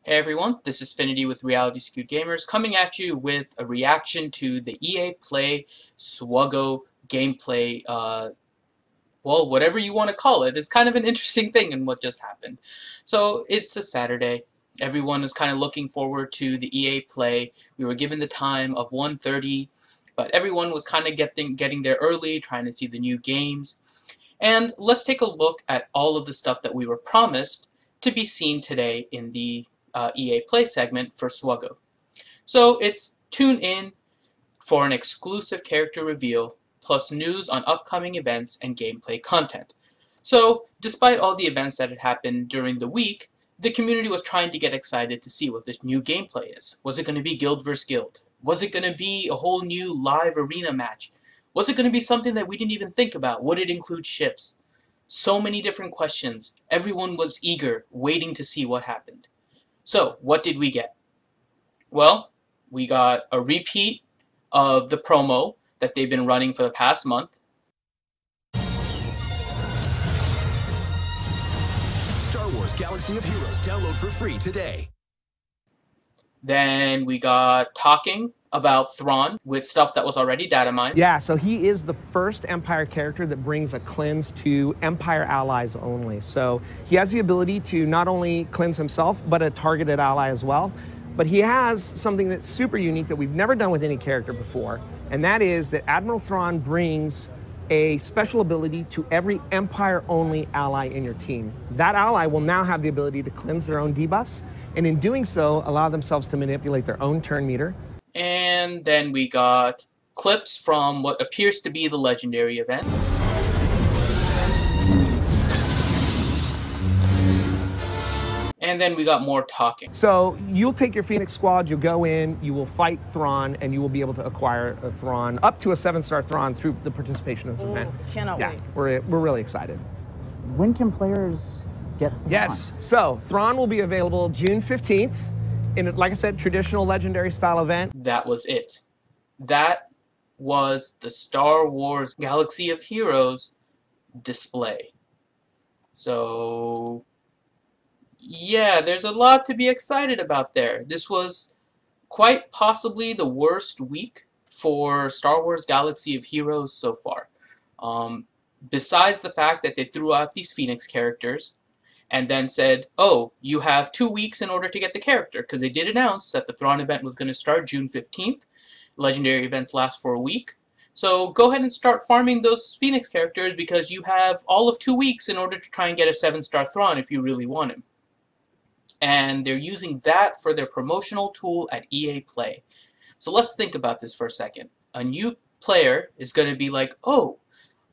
Hey everyone, this is Finity with Reality Skewed Gamers coming at you with a reaction to the EA Play SWGOH gameplay, well, whatever you want to call it. It's kind of an interesting thing in what just happened. So, it's a Saturday. Everyone is kind of looking forward to the EA Play. We were given the time of 1:30, but everyone was kind of getting there early, trying to see the new games. And let's take a look at all of the stuff that we were promised to be seen today in the EA Play segment for SWGOH. So it's tune in for an exclusive character reveal, plus news on upcoming events and gameplay content. So despite all the events that had happened during the week, the community was trying to get excited to see what this new gameplay is. Was it going to be guild versus guild? Was it going to be a whole new live arena match? Was it going to be something that we didn't even think about? Would it include ships? So many different questions. Everyone was eager, waiting to see what happened. So, what did we get? Well, we got a repeat of the promo that they've been running for the past month. Star Wars Galaxy of Heroes, download for free today. Then we got talking about Thrawn with stuff that was already data mined. Yeah, so he is the first Empire character that brings a cleanse to Empire allies only. So he has the ability to not only cleanse himself, but a targeted ally as well. But he has something that's super unique that we've never done with any character before, and that is that Admiral Thrawn brings a special ability to every Empire-only ally in your team. That ally will now have the ability to cleanse their own debuffs, and in doing so, allow themselves to manipulate their own turn meter. And then we got clips from what appears to be the legendary event. And then we got more talking. So you'll take your Phoenix squad, you'll go in, you will fight Thrawn, and you will be able to acquire a Thrawn, up to a 7-star Thrawn through the participation in this event. Cannot wait. We're really excited. When can players get Thrawn? Yes, so Thrawn will be available June 15th. In, like I said, traditional legendary style event. That was it. That was the Star Wars Galaxy of Heroes display. So, yeah, there's a lot to be excited about there. This was quite possibly the worst week for Star Wars Galaxy of Heroes so far. Besides the fact that they threw out these Phoenix characters, and then said, oh, you have 2 weeks in order to get the character, because they did announce that the Thrawn event was going to start June 15th. Legendary events last for a week. So go ahead and start farming those Phoenix characters, because you have all of 2 weeks in order to try and get a 7-star Thrawn if you really want him. And they're using that for their promotional tool at EA Play. So let's think about this for a second. A new player is going to be like, oh,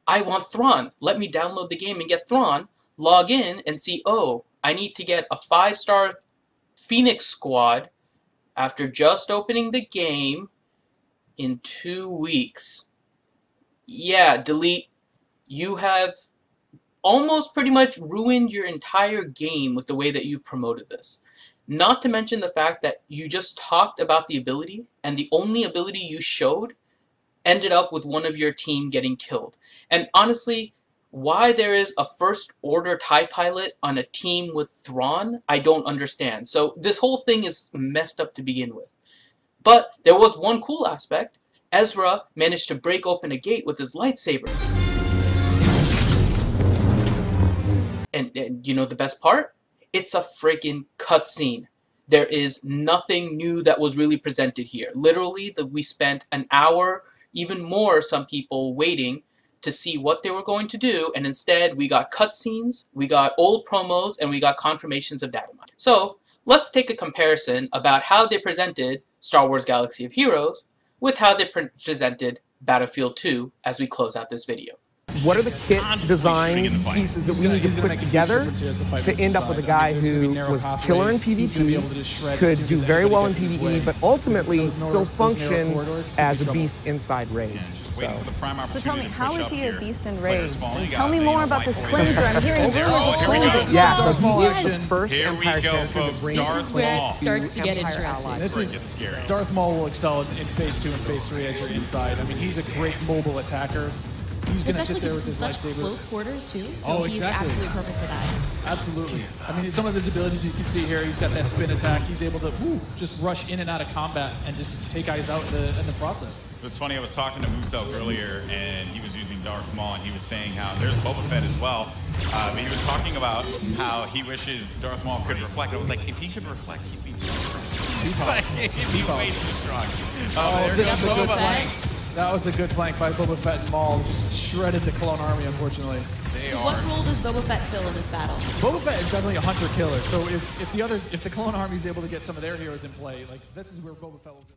I want Thrawn. Let me download the game and get Thrawn. Log in and see, oh, I need to get a 5-star Phoenix squad after just opening the game in 2 weeks. Yeah, delete. You have almost pretty much ruined your entire game with the way that you've promoted this. Not to mention the fact that you just talked about the ability, and the only ability you showed ended up with one of your team getting killed. And honestly, why there is a First Order TIE pilot on a team with Thrawn, I don't understand. So this whole thing is messed up to begin with. But there was one cool aspect. Ezra managed to break open a gate with his lightsaber. And you know the best part? It's a freaking cutscene. There is nothing new that was really presented here. Literally, we spent an hour, even more, some people, waiting to see what they were going to do, and instead we got cutscenes, we got old promos, and we got confirmations of data mining. So let's take a comparison about how they presented Star Wars Galaxy of Heroes with how they presented Battlefield 2 as we close out this video. What are the kit design pieces that we need to put together to end up with a guy who was killer in PvP, could do very well in PvE, but ultimately still function as a beast inside raids? So tell me, how is he a beast in raids? Tell me more about this cleanser. I'm hearing rumors of cleanser. Yeah, so he is the first Empire character that brings This is where it starts to get interesting. This is Darth Maul will excel in Phase 2 and Phase 3 as you're inside. I mean, he's a great mobile attacker. he's going to sit Especially there with because his it's such lightsaber. close quarters too, so he's Exactly. absolutely perfect for that. Absolutely. I mean, some of his abilities you can see here, he's got that spin attack. He's able to just rush in and out of combat and just take guys out in the process. It was funny, I was talking to Muso earlier, and he was using Darth Maul, and he was saying how there's Boba Fett as well. But he was talking about how he wishes Darth Maul could reflect. I was like, if he could reflect, he'd be too strong. He'd be way too strong. This is a good flank. That was a good flank by Boba Fett and Maul. Just shredded the Clone Army, unfortunately. So what role does Boba Fett fill in this battle? Boba Fett is definitely a hunter-killer. So if the Clone Army is able to get some of their heroes in play, like this is where Boba Fett will really...